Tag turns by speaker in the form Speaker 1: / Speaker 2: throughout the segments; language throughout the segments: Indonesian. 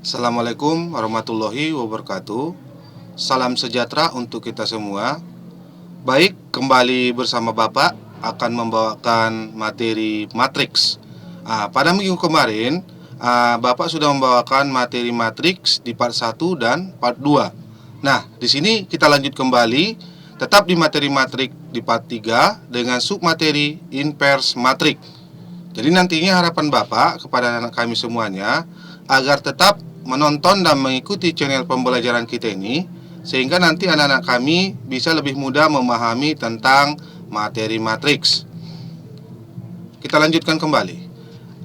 Speaker 1: Assalamualaikum warahmatullahi wabarakatuh. Salam sejahtera untuk kita semua. Baik, kembali bersama Bapak akan membawakan materi matriks. Pada minggu kemarin, Bapak sudah membawakan materi matriks di part 1 dan part 2. Nah, di sini kita lanjut kembali, tetap di materi matriks di part 3 dengan submateri inverse matriks. Jadi nantinya harapan Bapak kepada anak kami semuanya agar tetap menonton dan mengikuti channel pembelajaran kita ini, sehingga nanti anak-anak kami bisa lebih mudah memahami tentang materi matriks. Kita lanjutkan kembali.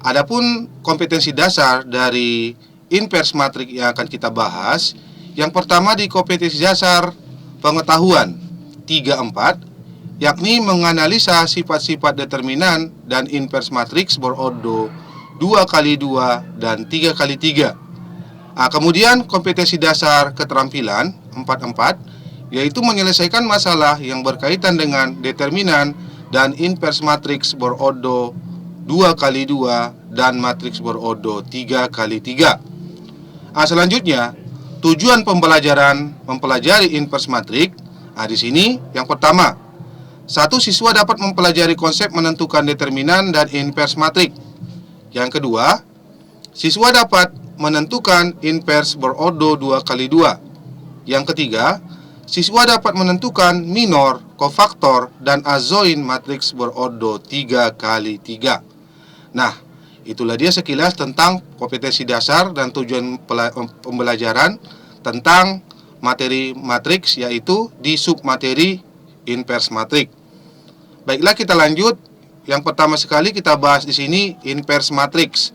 Speaker 1: Adapun kompetensi dasar dari inverse matriks yang akan kita bahas, yang pertama di kompetensi dasar pengetahuan 3-4, yakni menganalisa sifat-sifat determinan dan inverse matriks berordo 2x2 dan 3x3. Kemudian kompetensi dasar keterampilan 4-4, yaitu menyelesaikan masalah yang berkaitan dengan determinan dan inverse matriks berordo 2x2 dan matriks berordo 3x3. Selanjutnya, tujuan pembelajaran mempelajari inverse matriks. Di sini yang pertama, satu siswa dapat mempelajari konsep menentukan determinan dan inverse matriks. Yang kedua, siswa dapat menentukan inverse berordo 2x2. Yang ketiga, siswa dapat menentukan minor, kofaktor, dan azoin matriks berordo 3x3. Nah, itulah dia sekilas tentang kompetensi dasar dan tujuan pembelajaran tentang materi matriks, yaitu di submateri inverse matriks. Baiklah, kita lanjut. Yang pertama sekali kita bahas di sini inverse matriks.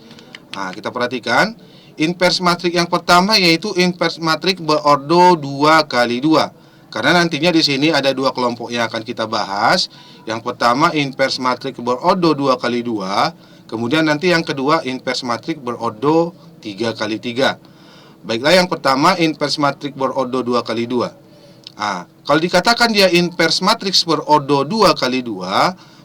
Speaker 1: Kita perhatikan inverse matriks yang pertama yaitu inverse matriks berordo 2x2. Karena nantinya di sini ada dua kelompok yang akan kita bahas. Yang pertama inverse matriks berordo 2x2, kemudian nanti yang kedua inverse matriks berordo 3x3. Baiklah, yang pertama inverse matriks berordo 2x2. Kalau dikatakan dia inverse matriks berordo 2x2,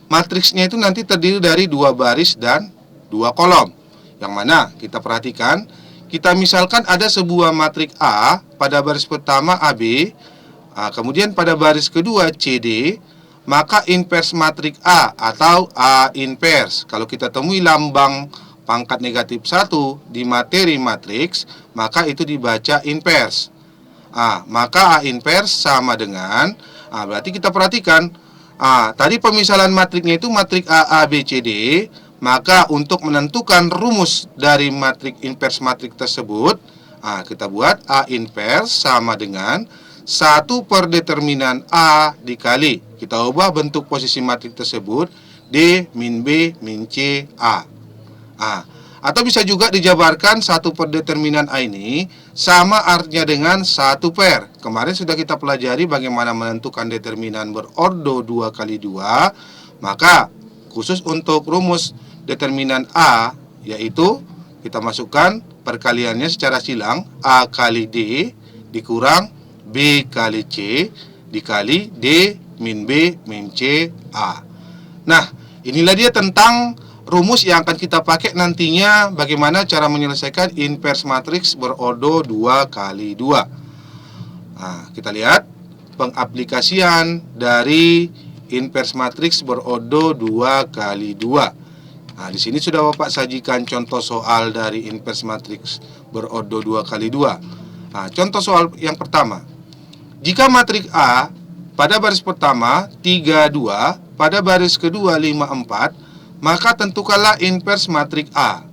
Speaker 1: matriksnya itu nanti terdiri dari dua baris dan dua kolom. Yang mana kita perhatikan, kita misalkan ada sebuah matriks A pada baris pertama AB, kemudian pada baris kedua CD, maka inverse matriks A atau A inverse, kalau kita temui lambang pangkat negatif 1 di materi matriks, maka itu dibaca inverse. Maka A inverse sama dengan, berarti kita perhatikan, tadi pemisalan matriksnya itu matriks A, A, B, C, D. Maka untuk menentukan rumus dari matriks inverse matriks tersebut, kita buat A inverse sama dengan 1 per determinan A dikali, kita ubah bentuk posisi matriks tersebut D min B min C A. Atau bisa juga dijabarkan 1 per determinan A ini sama artinya dengan 1 per. Kemarin sudah kita pelajari bagaimana menentukan determinan berordo 2x2. Maka khusus untuk rumus determinan A, yaitu kita masukkan perkaliannya secara silang, A kali D dikurang B kali C dikali D min B min C A. Nah, inilah dia tentang rumus yang akan kita pakai nantinya bagaimana cara menyelesaikan inverse matriks berordo 2x2. Kita lihat pengaplikasian dari inverse matriks berordo 2x2. Di sini sudah Bapak sajikan contoh soal dari inverse matriks berordo 2x2. Contoh soal yang pertama. Jika matriks A pada baris pertama 3, 2, pada baris kedua 5, 4, maka tentukanlah inverse matriks A.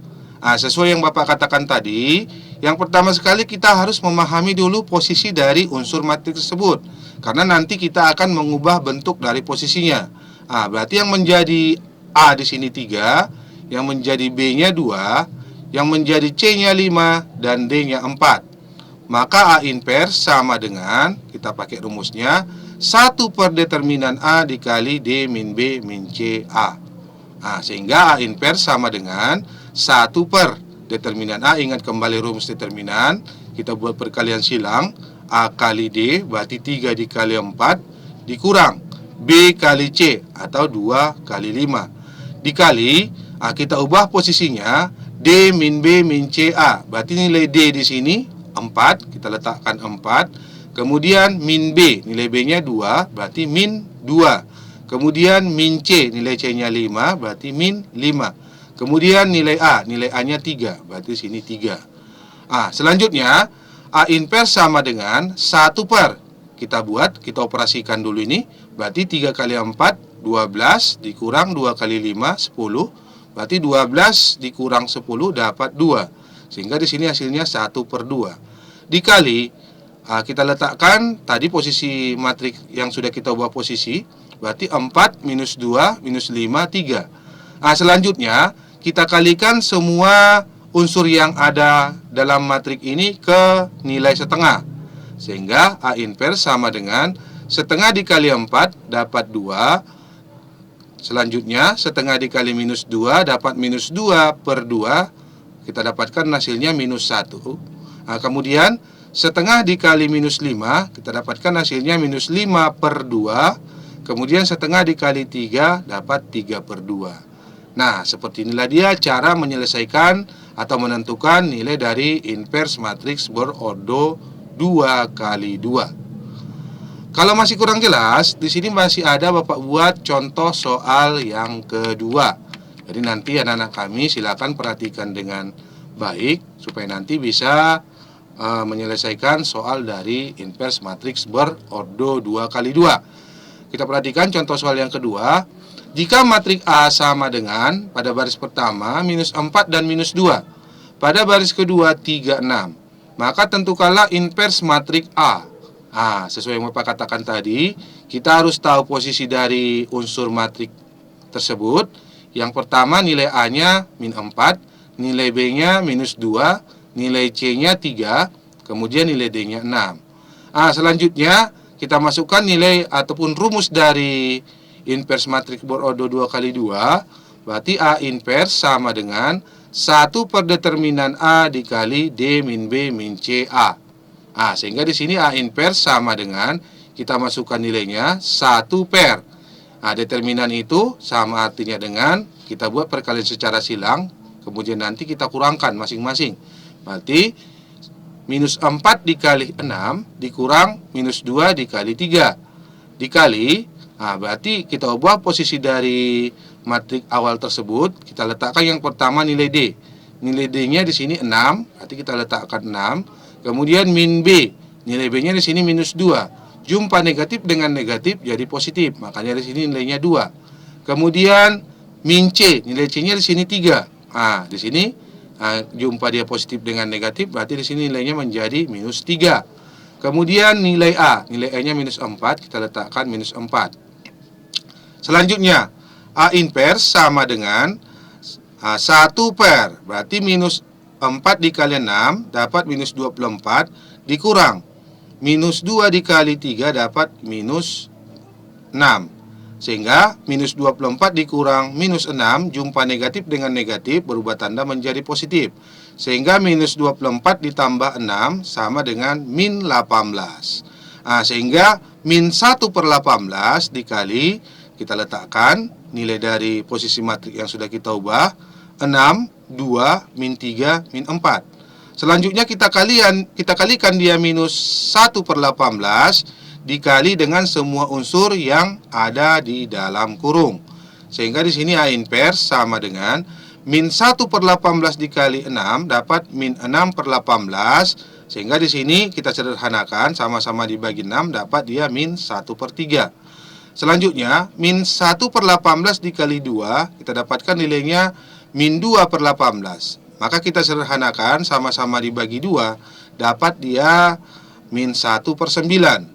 Speaker 1: Sesuai yang Bapak katakan tadi, yang pertama sekali kita harus memahami dulu posisi dari unsur matriks tersebut, karena nanti kita akan mengubah bentuk dari posisinya. Berarti yang menjadi A di sini 3, yang menjadi B-nya 2, yang menjadi C-nya 5, dan D-nya 4. Maka A inverse sama dengan, kita pakai rumusnya, 1 per determinan A dikali D min B min C A. Sehingga A inverse sama dengan 1 per determinan A. Ingat kembali rumus determinan, kita buat perkalian silang, A kali D berarti 3 dikali 4 dikurang B kali C atau 2 kali 5 dikali, kita ubah posisinya, D D min B min C A. Berarti nilai D di sini 4, kita letakkan 4. Kemudian min B, nilai B-nya 2, berarti min 2. Kemudian min C, nilai C-nya 5, berarti min 5. Kemudian nilai A-nya 3, berarti sini 3. Selanjutnya A inverse sama dengan 1 per. Kita operasikan dulu ini. Berarti 3 kali 4, 12, dikurang 2 kali 5, 10. Berarti 12 dikurang 10 dapat 2. Sehingga di sini hasilnya 1 per 2. Dikali, kita letakkan tadi posisi matriks yang sudah kita ubah posisi. Berarti 4 minus 2 minus 5, 3. Selanjutnya kita kalikan semua unsur yang ada dalam matriks ini ke nilai setengah. Sehingga A inverse sama dengan setengah dikali 4 dapat 2. Selanjutnya setengah dikali minus 2 dapat minus 2 per 2. Kita dapatkan hasilnya minus 1. Kemudian setengah dikali minus 5, kita dapatkan hasilnya minus 5 per 2. Kemudian setengah dikali 3 dapat 3 per 2. Nah, seperti inilah dia cara menyelesaikan atau menentukan nilai dari inverse matriks berordo 2 kali 2. Kalau masih kurang jelas, di sini masih ada Bapak buat contoh soal yang kedua. Jadi nanti anak-anak kami silakan perhatikan dengan baik supaya nanti bisa menyelesaikan soal dari inverse matriks berordo 2 kali 2. Kita perhatikan contoh soal yang kedua. Jika matriks A sama dengan pada baris pertama minus 4 dan minus 2, pada baris kedua 3, 6, maka tentukanlah inverse matriks A. Sesuai yang Bapak katakan tadi, kita harus tahu posisi dari unsur matriks tersebut. Yang pertama nilai A-nya min 4, nilai B-nya minus 2, nilai C-nya 3, kemudian nilai D-nya 6. Selanjutnya kita masukkan nilai ataupun rumus dari inverse matriks berordo 2 kali 2. Berarti A inverse sama dengan 1 per determinan A dikali D min B min C A. Sehingga di sini A inverse sama dengan, kita masukkan nilainya 1 per. Determinan itu sama artinya dengan, kita buat perkalian secara silang, kemudian nanti kita kurangkan masing-masing. Berarti minus 4 dikali 6 dikurang minus 2 dikali 3. Dikali, berarti kita ubah posisi dari matriks awal tersebut. Kita letakkan yang pertama nilai D. Nilai D-nya di sini 6, berarti kita letakkan 6. Kemudian min B, nilai B-nya di sini minus 2. Jumpa negatif dengan negatif jadi positif, makanya di sini nilainya 2. Kemudian min C, nilai C-nya di sini 3. Di sini jumpa dia positif dengan negatif, berarti di sini nilainya menjadi minus 3. Kemudian nilai A, nilai A-nya minus 4, kita letakkan minus 4. Selanjutnya, A inverse sama dengan 1 per, berarti minus 4 dikali 6 dapat minus 24, dikurang minus 2 dikali 3 dapat minus 6. Sehingga minus 24 dikurang minus 6, jumpa negatif dengan negatif berubah tanda menjadi positif. Sehingga minus 24 ditambah 6 sama dengan min 18. Sehingga min 1 per 18 dikali, kita letakkan nilai dari posisi matriks yang sudah kita ubah, 6, 2, min 3, min 4. Selanjutnya kita kalikan dia minus 1 per 18 dikali dengan semua unsur yang ada di dalam kurung. Sehingga di sini A inverse sama dengan min 1 per 18 dikali 6 dapat min 6 per 18. Sehingga di sini kita sederhanakan, sama-sama dibagi 6 dapat dia min 1 per 3. Selanjutnya, min 1 per 18 dikali 2, kita dapatkan nilainya min 2 per 18. Maka kita sederhanakan, sama-sama dibagi 2, dapat dia min 1 per 9.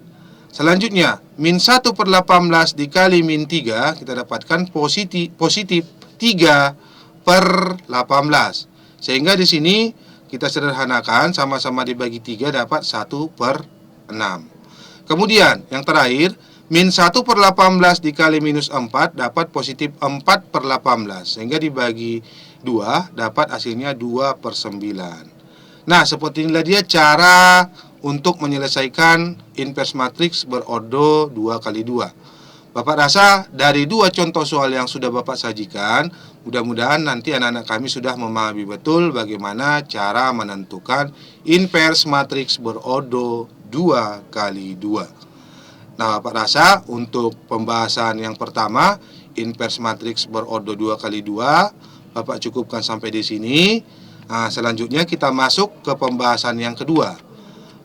Speaker 1: Selanjutnya, min 1 per 18 dikali min 3, kita dapatkan positif 3 per 18. Sehingga di sini kita sederhanakan, sama-sama dibagi 3, dapat 1 per 6. Kemudian, yang terakhir, min 1 per 18 dikali minus 4 dapat positif 4 per 18. Sehingga dibagi 2 dapat hasilnya 2 per 9. Nah, seperti inilah dia cara untuk menyelesaikan inverse matriks berordo 2 kali 2. Bapak rasa dari dua contoh soal yang sudah Bapak sajikan, mudah-mudahan nanti anak-anak kami sudah memahami betul bagaimana cara menentukan inverse matriks berodo 2 kali 2. Nah, Bapak rasa untuk pembahasan yang pertama, inverse matriks berodo 2 kali 2, Bapak cukupkan sampai di sini. Nah, selanjutnya kita masuk ke pembahasan yang kedua.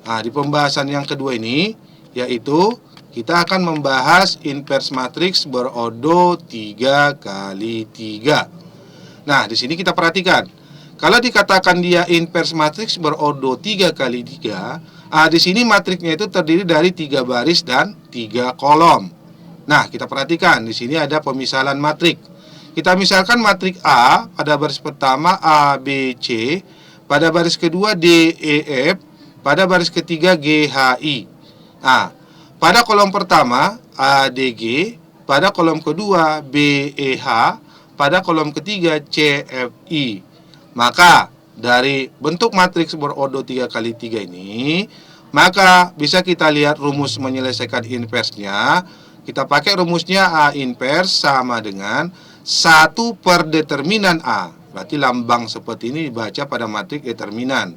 Speaker 1: Nah, di pembahasan yang kedua ini, yaitu kita akan membahas inverse matriks berodo 3 kali 3. Nah, di sini kita perhatikan. Kalau dikatakan dia inverse matriks berodo 3 kali 3, di sini matriksnya itu terdiri dari 3 baris dan 3 kolom. Nah, kita perhatikan di sini ada pemisalan matrik. Kita misalkan matrik A pada baris pertama A, B, C, pada baris kedua D, E, F, pada baris ketiga G, H, I. Nah, pada kolom pertama A, D, G, pada kolom kedua B, E, H, pada kolom ketiga C, F, I. Maka dari bentuk matriks berodo 3 kali 3 ini, maka bisa kita lihat rumus menyelesaikan inverse-nya. Kita pakai rumusnya A inverse sama dengan 1 per determinan A. Berarti lambang seperti ini dibaca pada matriks determinan.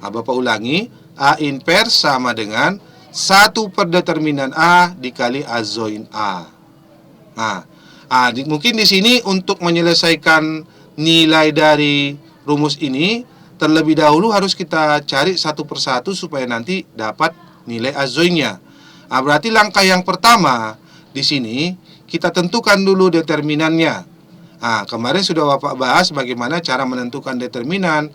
Speaker 1: Nah, Bapak ulangi, A inverse sama dengan 1 per determinan A dikali azoin A. Nah, mungkin di sini untuk menyelesaikan nilai dari rumus ini, terlebih dahulu harus kita cari satu persatu supaya nanti dapat nilai azoinnya. Nah, berarti langkah yang pertama di sini kita tentukan dulu determinannya. Nah, kemarin sudah Bapak bahas bagaimana cara menentukan determinan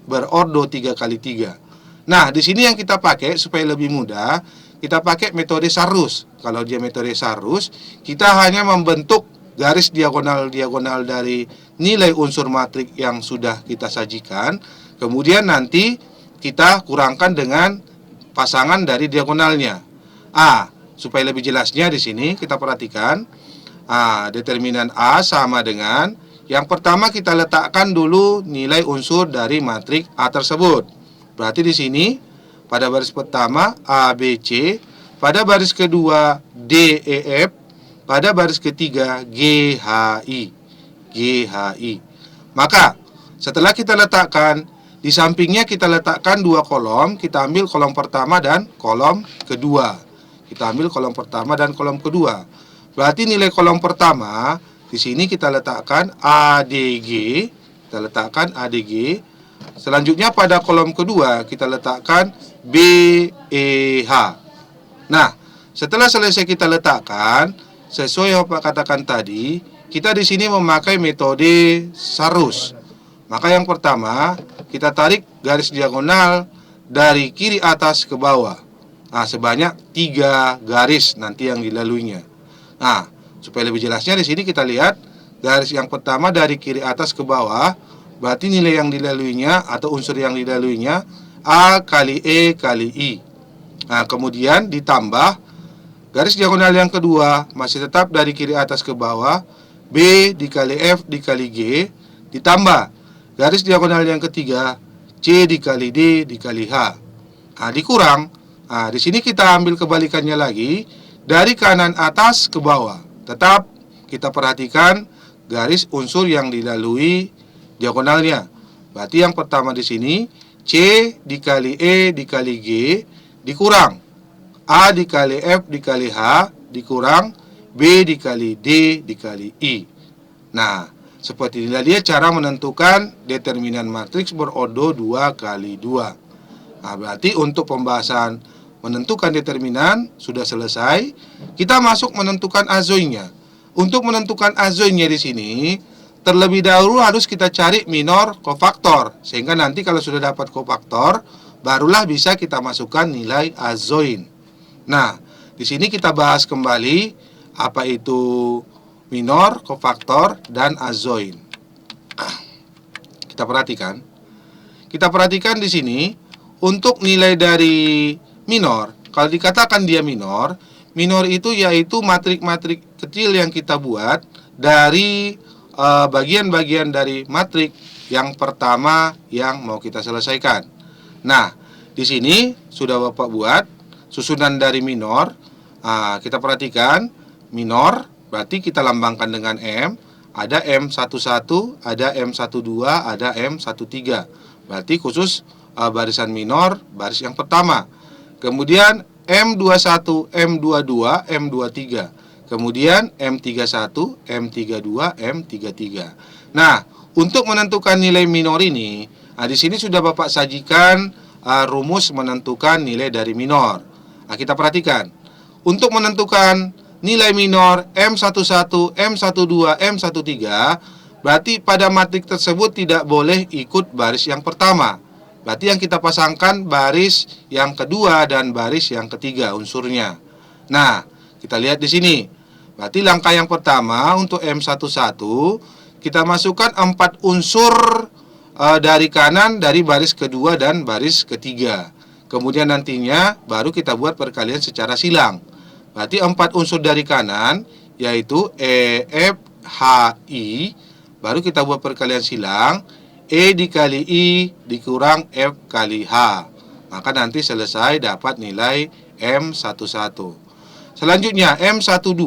Speaker 1: berodo 3 kali 3. Nah, di sini yang kita pakai supaya lebih mudah, kita pakai metode Sarus. Kalau dia metode Sarus, kita hanya membentuk garis diagonal-diagonal dari nilai unsur matrik yang sudah kita sajikan. Kemudian nanti kita kurangkan dengan pasangan dari diagonalnya. Supaya lebih jelasnya di sini kita perhatikan. Determinan A sama dengan yang pertama kita letakkan dulu nilai unsur dari matrik A tersebut. Berarti di sini pada baris pertama A, B, C, pada baris kedua D, E, F, pada baris ketiga G, H, I. G, H, I. Maka setelah kita letakkan, di sampingnya kita letakkan 2 kolom. Kita ambil kolom pertama dan kolom kedua. Berarti nilai kolom pertama di sini kita letakkan ADG. Selanjutnya pada kolom kedua kita letakkan BEH. Nah, setelah selesai kita letakkan, sesuai yang Bapak katakan tadi, kita di sini memakai metode Sarus. Maka yang pertama, kita tarik garis diagonal dari kiri atas ke bawah. Sebanyak 3 garis nanti yang dilaluinya. Supaya lebih jelasnya di sini kita lihat garis yang pertama dari kiri atas ke bawah, berarti nilai yang dilaluinya atau unsur yang dilaluinya A kali E kali I. Kemudian ditambah garis diagonal yang kedua masih tetap dari kiri atas ke bawah, B dikali F dikali G, ditambah garis diagonal yang ketiga C dikali D dikali H. Dikurang. Di sini kita ambil kebalikannya lagi dari kanan atas ke bawah. Tetap kita perhatikan garis unsur yang dilalui diagonalnya. Berarti yang pertama di sini C dikali E dikali G dikurang A dikali F dikali H dikurang B dikali D dikali I. Nah, seperti inilah dia cara menentukan determinan matriks berodo 2 kali 2. Berarti untuk pembahasan menentukan determinan sudah selesai. Kita masuk menentukan azoinnya. Untuk menentukan azoinnya di sini, terlebih dahulu harus kita cari minor kofaktor. Sehingga nanti kalau sudah dapat kofaktor, barulah bisa kita masukkan nilai azoin. Nah, di sini kita bahas kembali apa itu minor, kofaktor, dan azoin. Kita perhatikan di sini untuk nilai dari minor. Kalau dikatakan dia minor itu yaitu matrik-matrik kecil yang kita buat dari bagian-bagian dari matrik yang pertama yang mau kita selesaikan. Nah, di sini sudah Bapak buat susunan dari minor. Kita perhatikan minor, berarti kita lambangkan dengan M. Ada M11, ada M12, ada M13. Berarti khusus barisan minor, baris yang pertama. Kemudian M21, M22, M23. Kemudian M31, M32, M33. Nah, untuk menentukan nilai minor ini, di sini sudah Bapak sajikan rumus menentukan nilai dari minor. Nah, kita perhatikan. Untuk menentukan nilai minor M11, M12, M13, berarti pada matrik tersebut tidak boleh ikut baris yang pertama. Berarti yang kita pasangkan baris yang kedua dan baris yang ketiga unsurnya. Nah, kita lihat di sini. Berarti langkah yang pertama untuk M11, kita masukkan 4 unsur dari kanan dari baris kedua dan baris ketiga. Kemudian nantinya baru kita buat perkalian secara silang. Berarti 4 unsur dari kanan, yaitu E, F, H, I. Baru kita buat perkalian silang, E dikali I dikurang F kali H. Maka nanti selesai dapat nilai M11. Selanjutnya M12,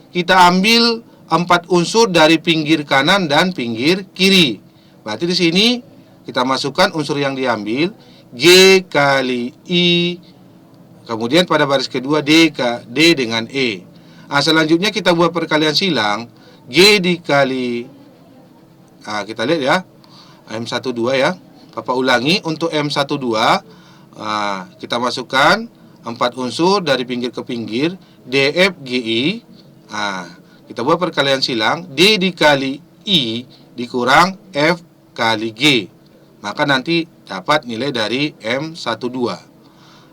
Speaker 1: kita ambil 4 unsur dari pinggir kanan dan pinggir kiri. Berarti di sini kita masukkan unsur yang diambil, G kali I. Kemudian pada baris kedua D dengan E. Nah, selanjutnya kita buat perkalian silang, G dikali, kita lihat ya, M12 ya. Bapak ulangi, untuk M12 kita masukkan 4 unsur dari pinggir ke pinggir, DF GI. Kita buat perkalian silang, D dikali I dikurang F kali G. Maka nanti dapat nilai dari M12.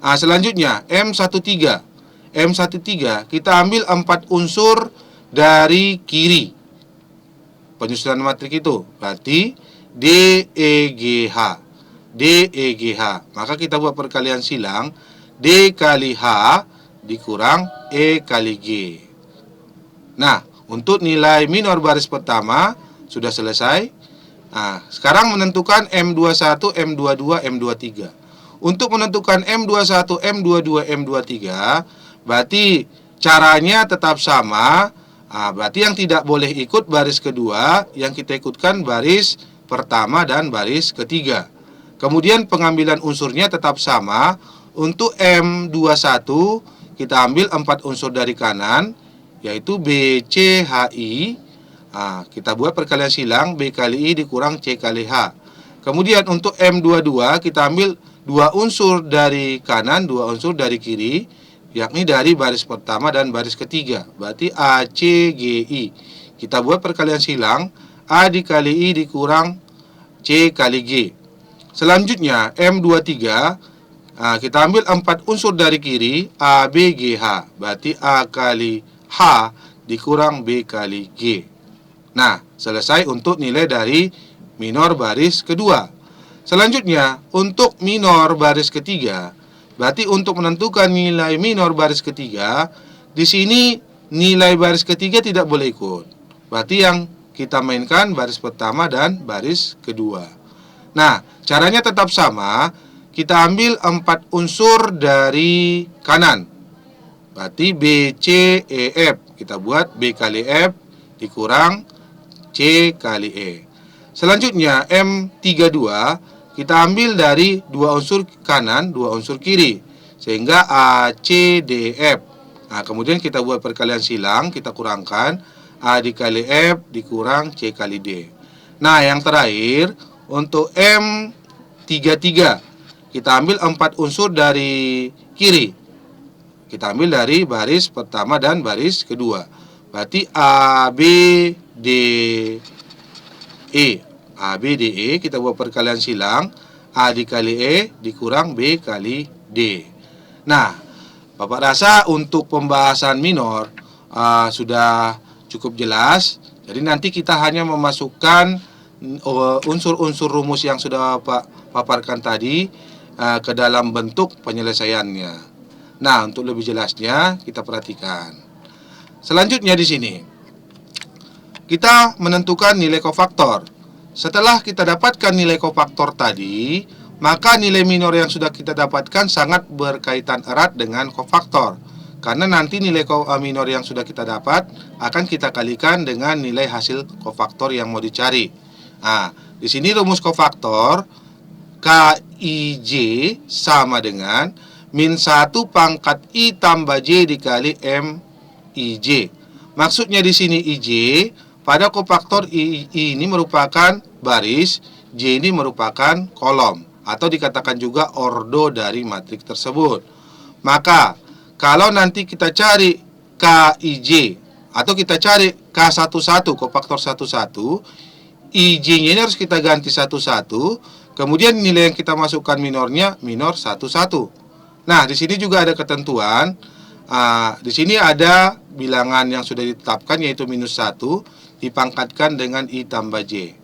Speaker 1: Selanjutnya M13. M13 kita ambil 4 unsur dari kiri. Penyusunan matrik itu berarti DEGH. DEGH. Maka kita buat perkalian silang, D kali H dikurang E kali G. Nah, untuk nilai minor baris pertama sudah selesai. Sekarang menentukan M21, M22, M23. Untuk menentukan M21, M22, M23, berarti caranya tetap sama. Berarti yang tidak boleh ikut baris kedua, yang kita ikutkan baris pertama dan baris ketiga. Kemudian pengambilan unsurnya tetap sama. Untuk M21, kita ambil 4 unsur dari kanan, yaitu B, C, H, I. Kita buat perkalian silang, B kali I dikurang C kali H. Kemudian untuk M22, kita ambil 2 unsur dari kanan, 2 unsur dari kiri, yakni dari baris pertama dan baris ketiga. Berarti A, C, G, I. Kita buat perkalian silang, A dikali I dikurang C kali G. Selanjutnya M23, kita ambil 4 unsur dari kiri, A, B, G, H. Berarti A kali H dikurang B kali G. Nah, selesai untuk nilai dari minor baris kedua. Selanjutnya, untuk minor baris ketiga, berarti untuk menentukan nilai minor baris ketiga, di sini nilai baris ketiga tidak boleh ikut. Berarti yang kita mainkan baris pertama dan baris kedua. Nah, caranya tetap sama. Kita ambil 4 unsur dari kanan. Berarti B, C, E, F. Kita buat B kali F dikurang C kali E. Selanjutnya, M32. Kita ambil dari 2 unsur kanan, 2 unsur kiri, sehingga A, C, D, F. Kemudian kita buat perkalian silang, kita kurangkan A dikali F dikurang C kali D. Nah, yang terakhir untuk M33, kita ambil 4 unsur dari kiri. Kita ambil dari baris pertama dan baris kedua. Berarti A, B, D, E. A, B, D, E, kita buat perkalian silang, A dikali E dikurang B kali D. Nah, Bapak rasa untuk pembahasan minor sudah cukup jelas. Jadi nanti kita hanya memasukkan unsur-unsur rumus yang sudah Bapak paparkan tadi ke dalam bentuk penyelesaiannya. Nah, untuk lebih jelasnya kita perhatikan. Selanjutnya di sini kita menentukan nilai kofaktor. Setelah kita dapatkan nilai kofaktor tadi, maka nilai minor yang sudah kita dapatkan sangat berkaitan erat dengan kofaktor. Karena nanti nilai minor yang sudah kita dapat akan kita kalikan dengan nilai hasil kofaktor yang mau dicari. Nah, di sini rumus kofaktor KIJ sama dengan min 1 pangkat I tambah J dikali MIJ. Maksudnya di sini IJ pada kofaktor I ini merupakan baris, J ini merupakan kolom, atau dikatakan juga ordo dari matriks tersebut. Maka kalau nanti kita cari KIJ atau kita cari K11 kofaktor 11, IJ-nya ini harus kita ganti 11, kemudian nilai yang kita masukkan minornya minor 11. Nah, di sini juga ada ketentuan. Di sini ada bilangan yang sudah ditetapkan yaitu minus 1 dipangkatkan dengan I tambah J.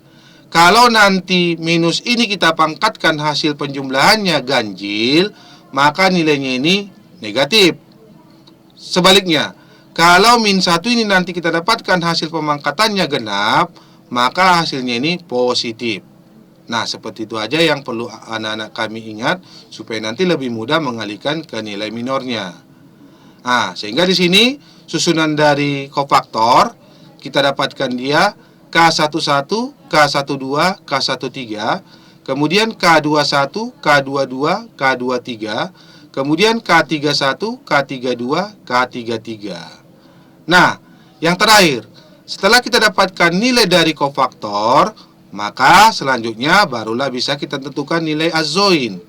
Speaker 1: Kalau nanti minus ini kita pangkatkan hasil penjumlahannya ganjil, maka nilainya ini negatif. Sebaliknya, kalau min 1 ini nanti kita dapatkan hasil pemangkatannya genap, maka hasilnya ini positif. Nah, seperti itu aja yang perlu anak-anak kami ingat supaya nanti lebih mudah mengalihkan ke nilai minornya. Nah, sehingga di sini susunan dari kofaktor kita dapatkan dia K11, K12, K13, kemudian K21, K22, K23, kemudian K31, K32, K33. Nah, yang terakhir, setelah kita dapatkan nilai dari kofaktor, maka selanjutnya barulah bisa kita tentukan nilai azoin.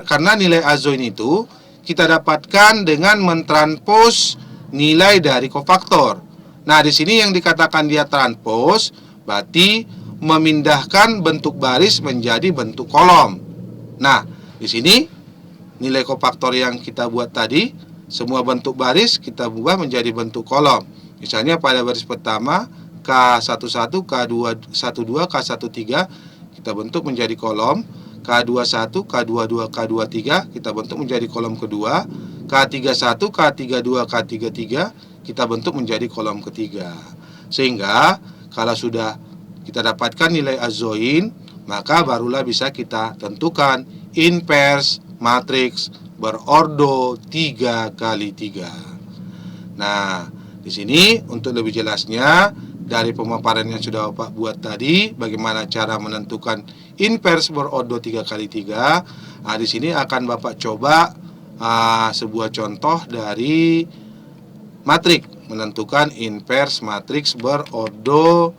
Speaker 1: Karena nilai azoin itu kita dapatkan dengan mentranspos nilai dari kofaktor. Nah, di sini yang dikatakan dia transpos berarti memindahkan bentuk baris menjadi bentuk kolom. Nah, di sini nilai kofaktor yang kita buat tadi, semua bentuk baris kita ubah menjadi bentuk kolom. Misalnya pada baris pertama K11, K12, K13 kita bentuk menjadi kolom, K21, K22, K23 kita bentuk menjadi kolom kedua, K31, K32, K33 kita bentuk menjadi kolom ketiga. Sehingga kalau sudah kita dapatkan nilai azoin, maka barulah bisa kita tentukan inverse matriks berordo 3x3. Nah, di sini untuk lebih jelasnya dari pemaparan yang sudah Bapak buat tadi, bagaimana cara menentukan inverse berordo 3x3. Nah, di sini akan Bapak coba sebuah contoh dari matriks menentukan inverse matriks berordo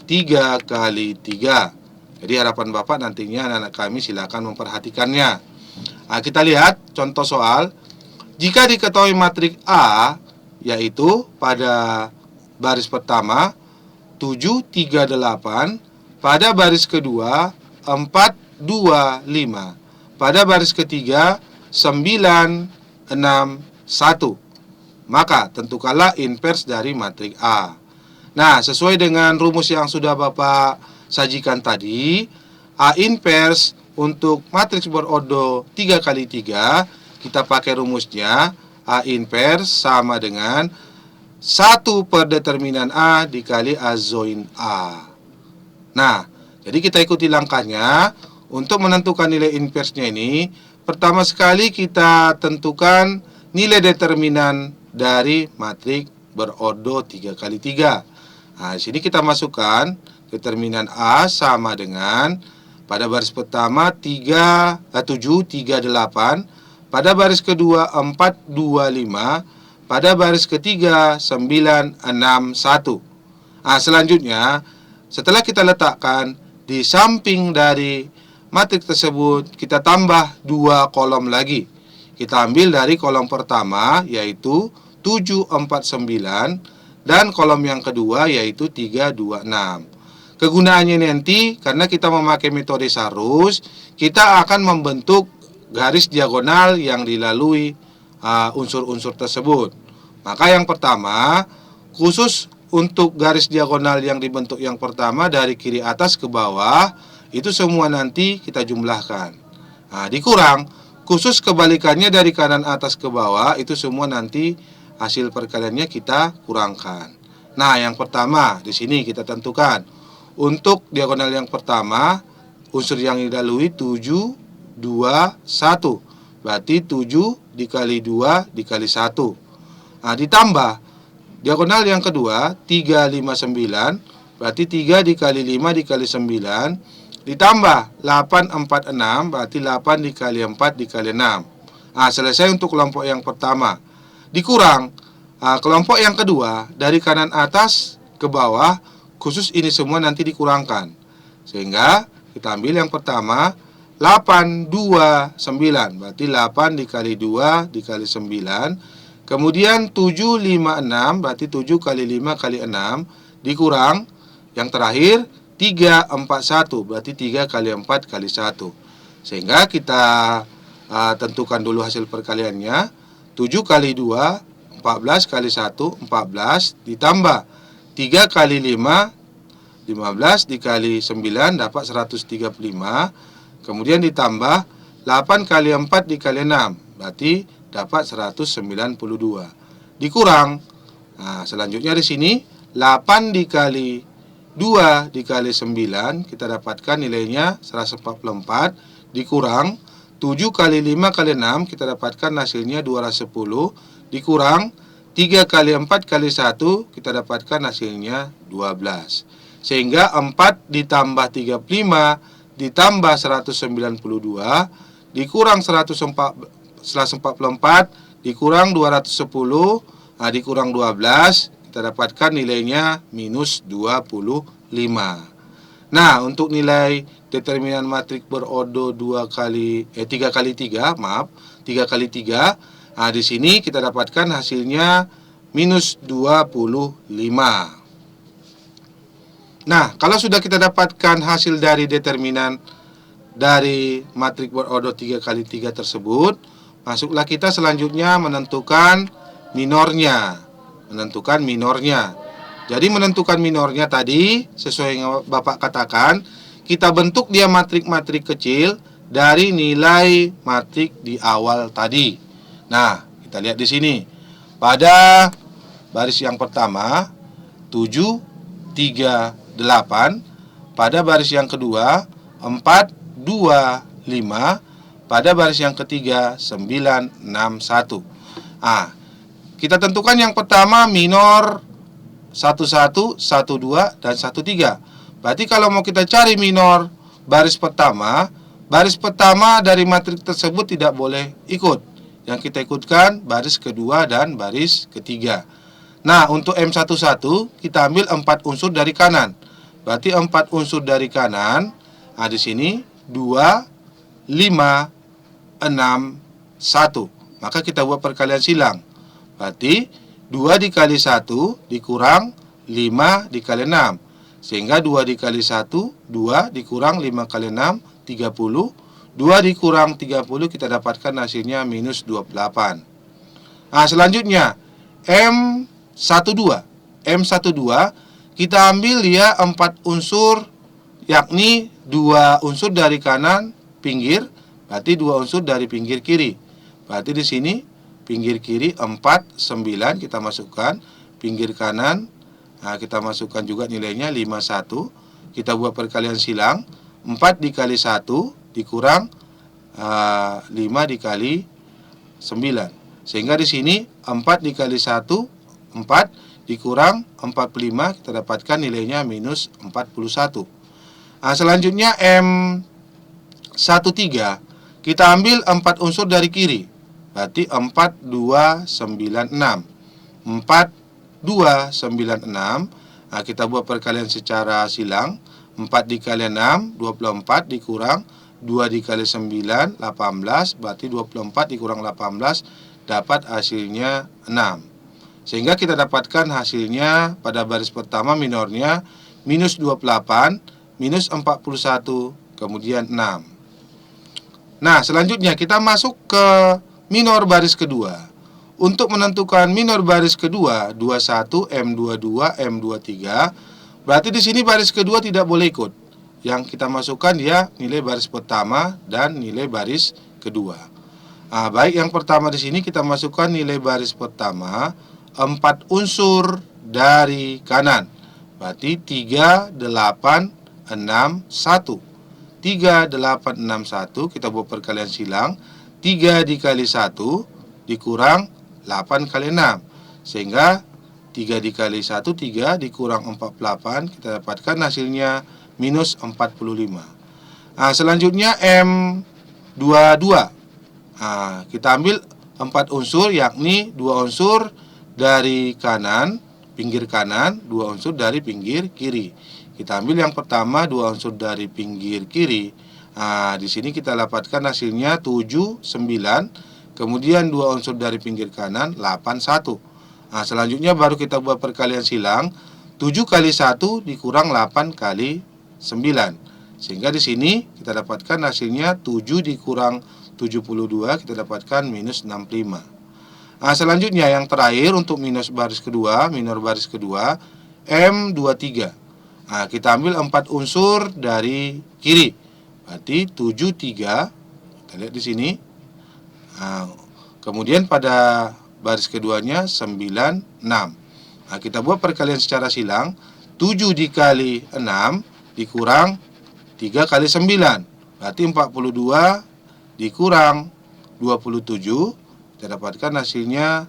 Speaker 1: 3x3. Jadi harapan Bapak nantinya anak-anak kami silakan memperhatikannya. Nah, kita lihat contoh soal. Jika diketahui matriks A yaitu pada baris pertama 7, 3, 8, pada baris kedua 4, 2, 5, pada baris ketiga 9, 6, 1. Maka tentukanlah inverse dari matriks A. Nah, sesuai dengan rumus yang sudah Bapak sajikan tadi, A inverse untuk matriks berordo 3x3, kita pakai rumusnya A inverse sama dengan 1 per determinan A dikali azoin A. Nah, jadi kita ikuti langkahnya. Untuk menentukan nilai inverse-nya ini, pertama sekali kita tentukan nilai determinan dari matriks berordo 3x3. Nah, di sini kita masukkan determinan A sama dengan pada baris pertama 7, 3, 8, pada baris kedua 4, 2, 5, pada baris ketiga 9, 6, 1. Nah, selanjutnya setelah kita letakkan di samping dari matriks tersebut, kita tambah 2 kolom lagi. Kita ambil dari kolom pertama yaitu 7, 4, 9 dan kolom yang kedua yaitu 3, 2, 6. Kegunaannya nanti karena kita memakai metode Sarus, kita akan membentuk garis diagonal yang dilalui unsur-unsur tersebut. Maka yang pertama, khusus untuk garis diagonal yang dibentuk yang pertama dari kiri atas ke bawah, itu semua nanti kita jumlahkan. Nah, dikurang, khusus kebalikannya dari kanan atas ke bawah, itu semua nanti hasil perkaliannya kita kurangkan. Nah, yang pertama di sini kita tentukan untuk diagonal yang pertama, unsur yang dilalui 7, 2, 1. Berarti 7 dikali 2 dikali 1. Ditambah diagonal yang kedua 359, berarti 3 dikali 5 dikali 9, ditambah 846, berarti 8 dikali 4 dikali 6. Selesai untuk kelompok yang pertama. Dikurang kelompok yang kedua, dari kanan atas ke bawah, khusus ini semua nanti dikurangkan. Sehingga kita ambil yang pertama 829, berarti 8 dikali 2 dikali 9. Kemudian 756, berarti 7 kali 5 kali 6, dikurang yang terakhir 341, berarti 3 kali 4 kali 1. Sehingga kita tentukan dulu hasil perkaliannya. 7 kali 2, 14 kali 1, 14, ditambah 3 kali 5, 15 dikali 9 dapat 135. Kemudian ditambah 8 kali 4 dikali 6, berarti dapat 192. Dikurang. Selanjutnya di sini 8 dikali 2 dikali 9, kita dapatkan nilainya 144. Dikurang 7 kali 5 kali 6, kita dapatkan hasilnya 210. Dikurang 3 kali 4 kali 1, kita dapatkan hasilnya 12. Sehingga 4 ditambah 35 ditambah 192 dikurang 144 dikurang 210, dikurang 12, kita dapatkan nilainya minus 25. Nah, untuk nilai determinan matrik berodo 3 kali 3, di sini kita dapatkan hasilnya minus 25. Nah, kalau sudah kita dapatkan hasil dari determinan dari matrik berodo 3 kali 3 tersebut, masuklah kita selanjutnya menentukan minornya. Jadi menentukan minornya tadi, sesuai yang Bapak katakan, kita bentuk dia matrik-matrik kecil dari nilai matrik di awal tadi. Nah, kita lihat di sini. Pada baris yang pertama 7, 3, 8. Pada baris yang kedua 4, 2, 5. Pada baris yang ketiga 9, 6, 1. Kita tentukan yang pertama minor 11, 12, dan 13. Berarti kalau mau kita cari minor baris pertama dari matrik tersebut tidak boleh ikut. Yang kita ikutkan baris kedua dan baris ketiga. Nah, untuk M11 kita ambil 4 unsur dari kanan. Berarti 4 unsur dari kanan, di sini 2, 5, 6, 1. Maka kita buat perkalian silang. Berarti 2 dikali 1 dikurang 5 dikali 6. Sehingga 2 dikali 1, 2 dikurang 5 kali 6, 30. 2 dikurang 30, kita dapatkan hasilnya minus 28. Selanjutnya M12. M12 kita ambil dia 4 unsur, yakni 2 unsur dari kanan pinggir, berarti 2 unsur dari pinggir kiri. Berarti di sini pinggir kiri 4, 9 kita masukkan, pinggir kanan kita masukkan juga nilainya 51. Kita buat perkalian silang, 4 dikali 1 dikurang 5 dikali 9. Sehingga di sini 4 dikali 1, 4 dikurang 45, kita dapatkan nilainya minus 41. Selanjutnya M13 kita ambil 4 unsur dari kiri. Berarti 4, 2, 9, 6. 4, 2, 9, 6. Kita buat perkalian secara silang. 4 dikali 6, 24 dikurang 2 dikali 9, 18. Berarti 24 dikurang 18 dapat hasilnya 6. Sehingga kita dapatkan hasilnya pada baris pertama minornya minus 28, minus 41, kemudian 6. Nah, selanjutnya kita masuk ke minor baris kedua. Untuk menentukan minor baris kedua 21, M22, M23, berarti di sini baris kedua tidak boleh ikut. Yang kita masukkan dia nilai baris pertama dan nilai baris kedua. Baik, yang pertama di sini kita masukkan nilai baris pertama 4 unsur dari kanan. Berarti 3, 8, 6, 1. 3, 8, 6, 1. Kita buat perkalian silang. 3 dikali 1 dikurang 8 kali 6. Sehingga 3 dikali 1, 3 dikurang 48, kita dapatkan hasilnya minus 45. Nah, selanjutnya M22. Nah, kita ambil 4 unsur, yakni 2 unsur dari kanan, pinggir kanan, 2 unsur dari pinggir kiri. Kita ambil yang pertama 2 unsur dari pinggir kiri. Nah, di sini kita dapatkan hasilnya 7, 9. Kemudian 2 unsur dari pinggir kanan, 8, 1. Nah, selanjutnya baru kita buat perkalian silang. 7 kali 1 dikurang 8 kali 9. Sehingga di sini kita dapatkan hasilnya 7 dikurang 72, kita dapatkan minus 65. Nah, selanjutnya yang terakhir untuk minor baris kedua, M23. Nah, kita ambil 4 unsur dari kiri. Berarti 7, 3. Kita lihat di sini. Nah, kemudian pada baris keduanya 9, 6. Nah, kita buat perkalian secara silang. 7 dikali 6 dikurang 3 kali 9. Berarti 42 dikurang 27, kita dapatkan hasilnya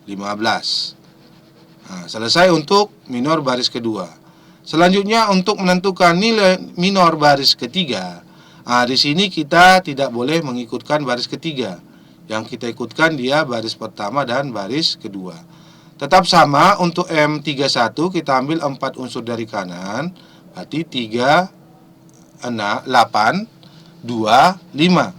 Speaker 1: 15. Nah, selesai untuk minor baris kedua. Selanjutnya untuk menentukan nilai minor baris ketiga. Nah, di sini kita tidak boleh mengikutkan baris ketiga. Yang kita ikutkan dia baris pertama dan baris kedua. Tetap sama untuk M31, kita ambil 4 unsur dari kanan. Berarti 3, 6, 8, 2, 5.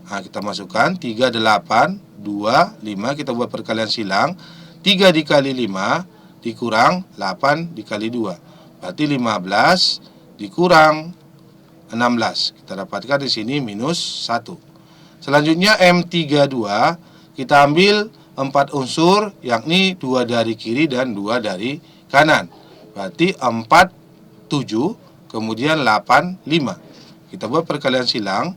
Speaker 1: Nah, kita masukkan 3, 8, 2, 5. Kita buat perkalian silang. 3 dikali 5 dikurang 8 dikali 2. Berarti 15 dikurang 16. Kita dapatkan di sini minus 1. Selanjutnya M32, kita ambil 4 unsur, yakni 2 dari kiri dan 2 dari kanan. Berarti 4, 7, kemudian 8, 5. Kita buat perkalian silang.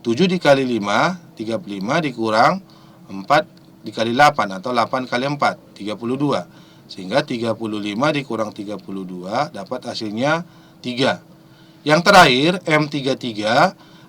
Speaker 1: 7 dikali 5, 35 dikurang 4 dikali 8 atau 8 kali 4, 32. Sehingga 35 dikurang 32 dapat hasilnya 3. Yang terakhir M33,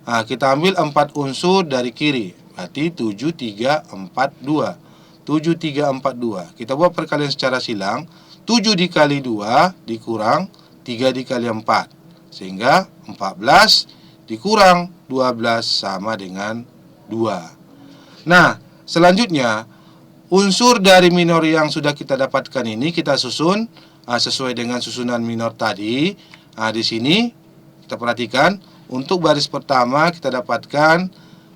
Speaker 1: nah, kita ambil 4 unsur dari kiri. Berarti 7, 3, 4, 2. 7, 3, 4, 2. Kita buat perkalian secara silang. 7 dikali 2 dikurang 3 dikali 4. Sehingga 14 dikurang 12 sama dengan 2. Nah, selanjutnya unsur dari minor yang sudah kita dapatkan ini kita susun sesuai dengan susunan minor tadi. Nah, di sini kita perhatikan untuk baris pertama kita dapatkan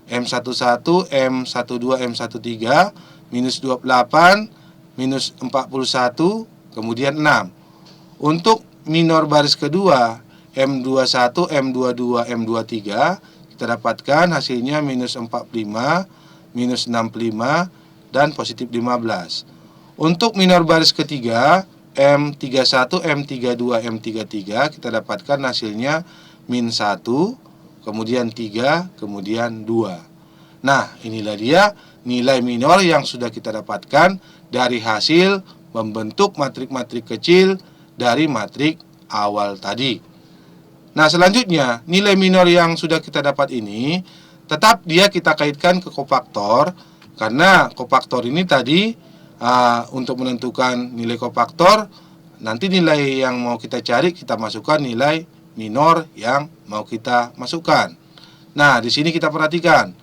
Speaker 1: M11, M12, M13, minus 28, minus 41, kemudian 6. Untuk minor baris kedua M21, M22, M23, kita dapatkan hasilnya minus 45, minus 65, dan positif 15. Untuk minor baris ketiga M31, M32, M33, kita dapatkan hasilnya min 1, kemudian 3, kemudian 2. Nah, inilah dia nilai minor yang sudah kita dapatkan dari hasil membentuk matrik-matrik kecil dari matrik awal tadi. Nah, selanjutnya nilai minor yang sudah kita dapat ini tetap dia kita kaitkan ke kofaktor, karena kofaktor ini tadi untuk menentukan nilai kofaktor, nanti nilai yang mau kita cari kita masukkan nilai minor yang mau kita masukkan. Nah, di sini kita perhatikan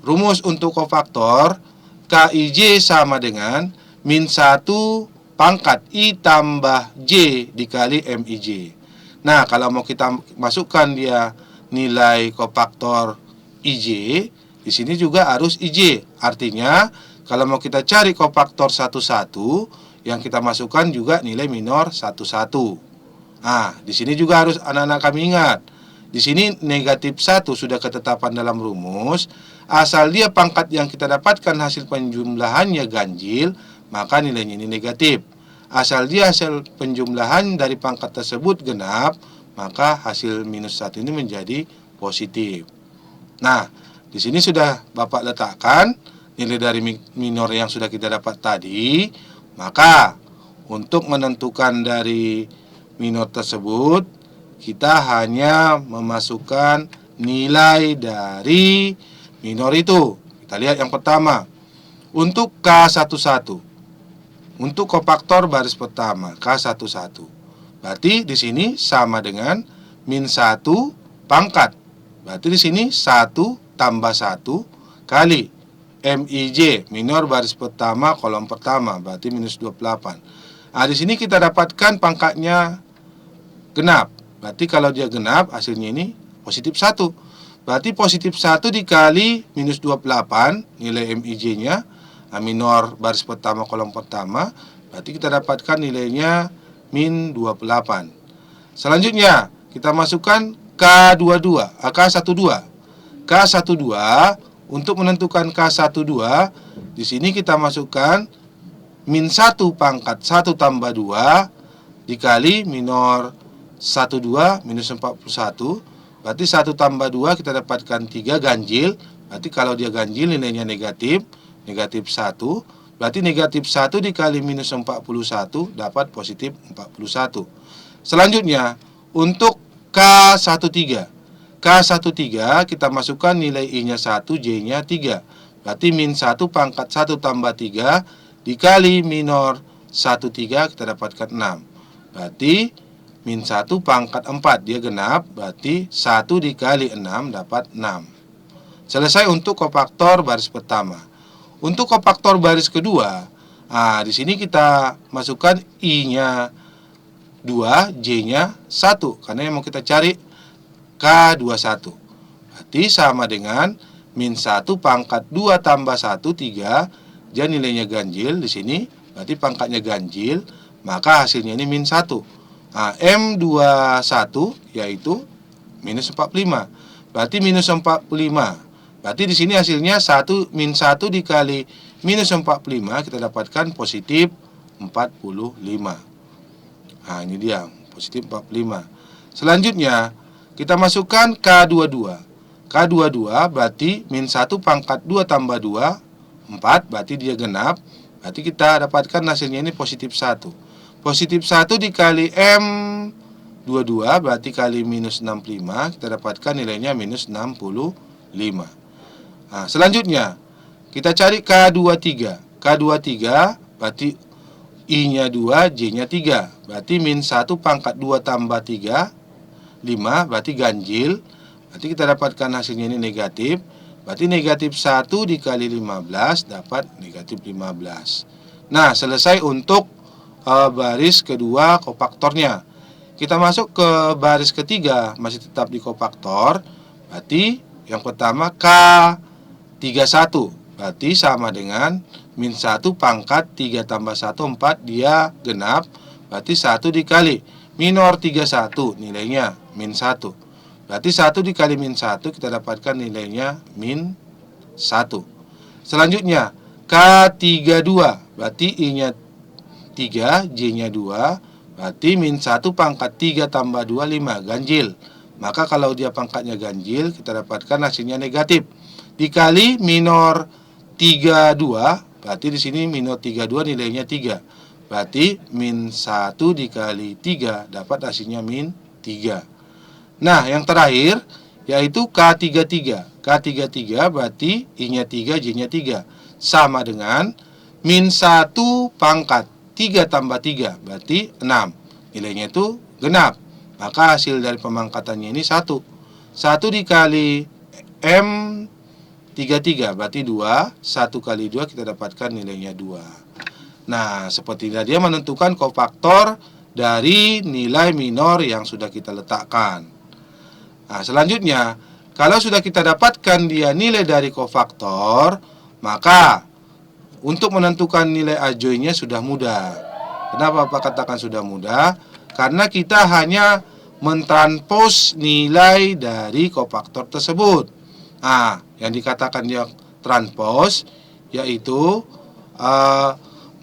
Speaker 1: rumus untuk kofaktor KIJ sama dengan min 1 pangkat I tambah J dikali MIJ. Nah, kalau mau kita masukkan dia nilai kofaktor IJ, di sini juga harus IJ. Artinya, kalau mau kita cari kofaktor 11, yang kita masukkan juga nilai minor 11. Nah, di sini juga harus anak-anak kami ingat. Di sini negatif 1 sudah ketetapan dalam rumus. Asal dia pangkat yang kita dapatkan hasil penjumlahannya ganjil, maka nilainya ini negatif. Asal dia hasil penjumlahan dari pangkat tersebut genap, maka hasil minus 1 ini menjadi positif. Nah, di sini sudah Bapak letakkan nilai dari minor yang sudah kita dapat tadi. Maka untuk menentukan dari minor tersebut, kita hanya memasukkan nilai dari minor itu. Kita lihat yang pertama. Untuk K11, untuk kofaktor baris pertama K11. Berarti di sini sama dengan min 1 pangkat. Berarti di sini 1 tambah 1 kali MIJ, minor baris pertama kolom pertama, berarti minus 28. Nah, di sini kita dapatkan pangkatnya genap. Berarti kalau dia genap, hasilnya ini positif 1. Berarti positif 1 dikali minus 28, nilai MIJ-nya, minor baris pertama kolom pertama, berarti kita dapatkan nilainya min 28. Selanjutnya, kita masukkan K12, K12. K12, untuk menentukan K12, di sini kita masukkan min 1 pangkat 1 tambah 2 dikali minor 12 minus 41. Berarti 1 tambah 2 kita dapatkan 3 ganjil. Berarti kalau dia ganjil nilainya negatif 1. Berarti negatif 1 dikali minus 41 dapat positif 41. Selanjutnya, untuk K13. K13 kita masukkan nilai I-nya 1, J-nya 3. Berarti min 1 pangkat 1 tambah 3 dikali minor 13 kita dapatkan 6. Berarti min 1 pangkat 4, dia genap. Berarti 1 dikali 6 dapat 6. Selesai untuk kofaktor baris pertama. Untuk kofaktor baris kedua, di sini kita masukkan I-nya 2, J-nya 1, karena yang mau kita cari K21. Berarti sama dengan min 1 pangkat 2 tambah 1, 3. Dia nilainya ganjil di sini, berarti pangkatnya ganjil, maka hasilnya ini min 1. M21 yaitu minus 45. Berarti minus 45. Berarti di sini hasilnya min 1 dikali minus 45 kita dapatkan positif 45. Nah, ini dia, positif 45. Selanjutnya, kita masukkan K22. K22 berarti min 1 pangkat 2 tambah 2, 4, berarti dia genap. Berarti kita dapatkan hasilnya ini positif 1. Positif 1 dikali M22 berarti kali minus 65, kita dapatkan nilainya minus 65. Nah, selanjutnya kita cari K23. K23 berarti I-nya 2, J-nya 3. Berarti min 1 pangkat 2 tambah 3, 5, berarti ganjil. Berarti kita dapatkan hasilnya ini negatif. Berarti negatif 1 dikali 15 dapat negatif 15. Nah, selesai untuk baris kedua kofaktornya. Kita masuk ke baris ketiga, masih tetap di kofaktor. Berarti yang pertama K31, berarti sama dengan min 1 pangkat 3 tambah 1, 4, dia genap. Berarti 1 dikali minor 31, nilainya min 1. Berarti 1 dikali min 1 kita dapatkan nilainya min 1. Selanjutnya K32, berarti I-nya 3, J-nya 2, berarti min 1 pangkat 3 tambah 2, 5, ganjil. Maka kalau dia pangkatnya ganjil, kita dapatkan hasilnya negatif. Dikali minor 32, berarti di sini minor 32 nilainya 3. Berarti min 1 dikali 3 dapat hasilnya min 3. Nah, yang terakhir yaitu K33. K33 berarti I-nya 3, J-nya 3. Sama dengan min 1 pangkat 3 tambah 3, berarti 6. Nilainya itu genap. Maka hasil dari pemangkatannya ini 1. 1 dikali M33 berarti 2. 1 kali 2 kita dapatkan nilainya 2. Nah, seperti ini dia menentukan kofaktor dari nilai minor yang sudah kita letakkan. Nah, selanjutnya, kalau sudah kita dapatkan dia nilai dari kofaktor, maka untuk menentukan nilai ajoynya sudah mudah. Kenapa Pak katakan sudah mudah? Karena kita hanya mentranspos nilai dari kofaktor tersebut. Nah, yang dikatakan dia transpos yaitu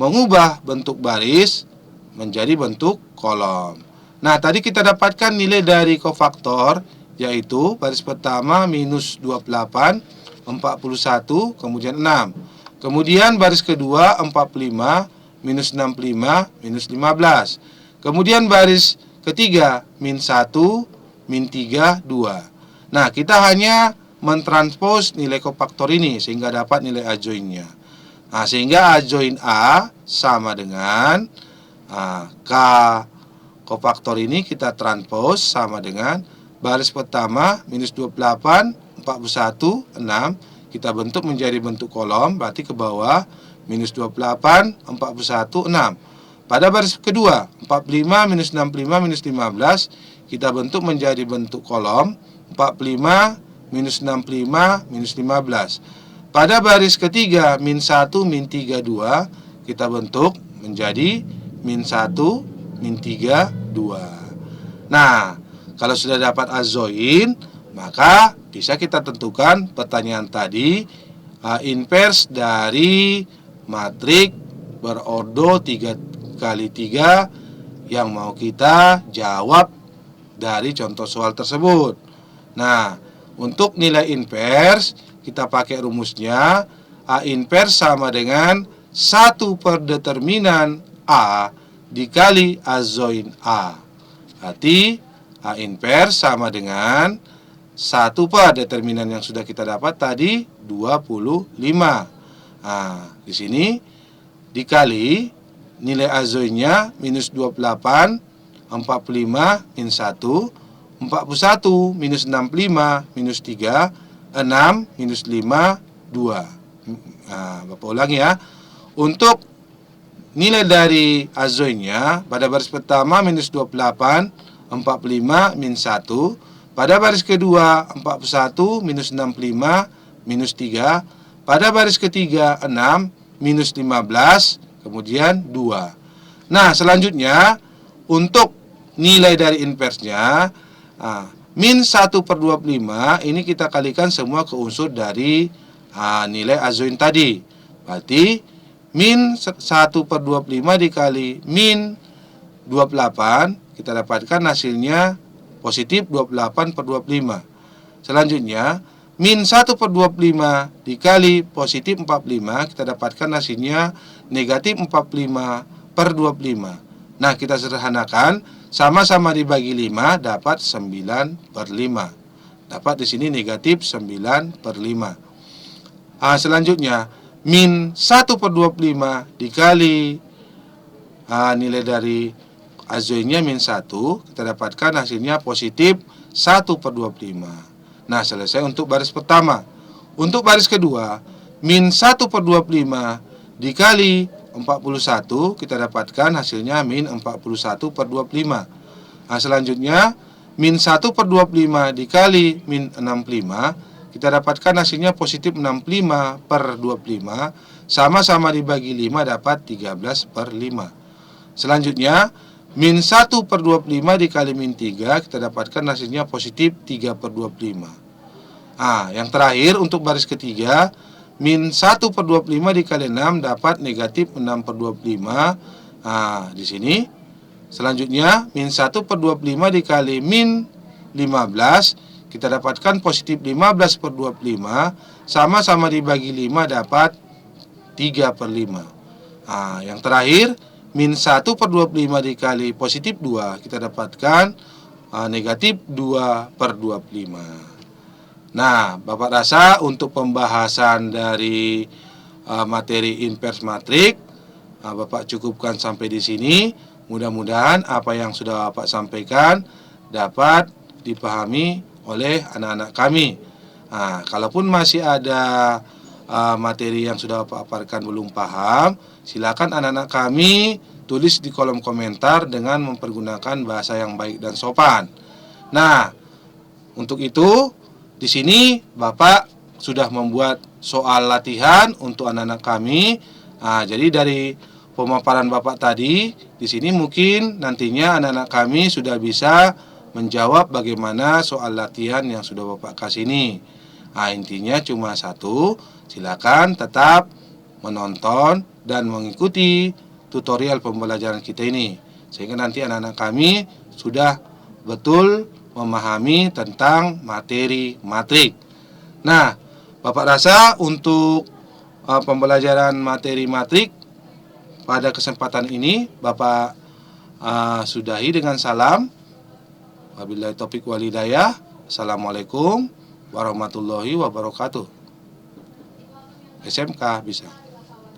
Speaker 1: mengubah bentuk baris menjadi bentuk kolom. Nah, tadi kita dapatkan nilai dari kofaktor yaitu baris pertama minus 28, 41, kemudian 6. Kemudian baris kedua 45, minus 65, minus 15. Kemudian baris ketiga min 1, min 3, 2. Nah, kita hanya mentranspos nilai kofaktor ini sehingga dapat nilai adjoinnya. Nah, sehingga A join A sama dengan K kofaktor ini kita transpose sama dengan baris pertama minus 28, 41, 6. Kita bentuk menjadi bentuk kolom, berarti ke bawah minus 28, 41, 6. Pada baris kedua 45, minus 65, minus 15, kita bentuk menjadi bentuk kolom 45, minus 65, minus 15. Pada baris ketiga min 1, min 3, 2, kita bentuk menjadi min 1, min 3, 2. Nah, kalau sudah dapat azoin, maka bisa kita tentukan pertanyaan tadi, inverse dari matrik berordo 3 kali 3 yang mau kita jawab dari contoh soal tersebut. Nah, untuk nilai inverse kita pakai rumusnya, A inverse sama dengan 1 per determinan A dikali A join A. Berarti A inverse sama dengan 1 per determinan yang sudah kita dapat tadi 25. Nah, di sini dikali nilai A join-nya minus 28, 45, min 1, 41, minus 65, minus 3, 6, minus 5, 2. Nah, Bapak ulangi ya. Untuk nilai dari azoinnya pada baris pertama minus 28, 45, min 1. Pada baris kedua 41, minus 65, minus 3. Pada baris ketiga 6, minus 15, kemudian 2. Nah, selanjutnya untuk nilai dari inverse-nya, min 1 per 25 ini kita kalikan semua ke unsur dari nilai azoin tadi. Berarti min 1 per 25 dikali min 28, kita dapatkan hasilnya positif 28 per 25. Selanjutnya min 1 per 25 dikali positif 45, kita dapatkan hasilnya negatif 45 per 25. Nah, kita sederhanakan, sama-sama dibagi 5 dapat 9 per 5. Dapat di sini negatif 9 per 5. Selanjutnya min 1 per 25 dikali nilai dari azoinnya min 1, kita dapatkan hasilnya positif 1 per 25. Nah, selesai untuk baris pertama. Untuk baris kedua, min 1 per 25 dikali 41, kita dapatkan hasilnya min 41 per 25. Selanjutnya min 1 per 25 dikali min 65, kita dapatkan hasilnya positif 65 per 25, sama-sama dibagi 5 dapat 13 per 5. Selanjutnya min 1 per 25 dikali min 3, kita dapatkan hasilnya positif 3 per 25. Yang terakhir untuk baris ketiga, min 1 per 25 dikali 6 dapat negatif 6 per 25. Di sini selanjutnya min 1 per 25 dikali min 15, kita dapatkan positif 15 per 25, sama-sama dibagi 5 dapat 3 per 5. Yang terakhir min 1 per 25 dikali positif 2, kita dapatkan negatif 2 per 25. Nah, Bapak rasa untuk pembahasan dari materi inverse matrik, Bapak cukupkan sampai di sini. Mudah-mudahan apa yang sudah Bapak sampaikan dapat dipahami oleh anak-anak kami. Kalaupun masih ada materi yang sudah Bapak paparkan belum paham, silakan anak-anak kami tulis di kolom komentar dengan mempergunakan bahasa yang baik dan sopan. Nah, untuk itu di sini Bapak sudah membuat soal latihan untuk anak-anak kami. Jadi dari pemaparan Bapak tadi, di sini mungkin nantinya anak-anak kami sudah bisa menjawab bagaimana soal latihan yang sudah Bapak kasih ini. Intinya cuma satu, silakan tetap menonton dan mengikuti tutorial pembelajaran kita ini, sehingga nanti anak-anak kami sudah betul memahami tentang materi matrik. Nah, Bapak rasa untuk pembelajaran materi matrik pada kesempatan ini Bapak sudahi dengan salam. Wabillahi taufiq wal hidayah. Assalamualaikum warahmatullahi wabarakatuh. SMK bisa.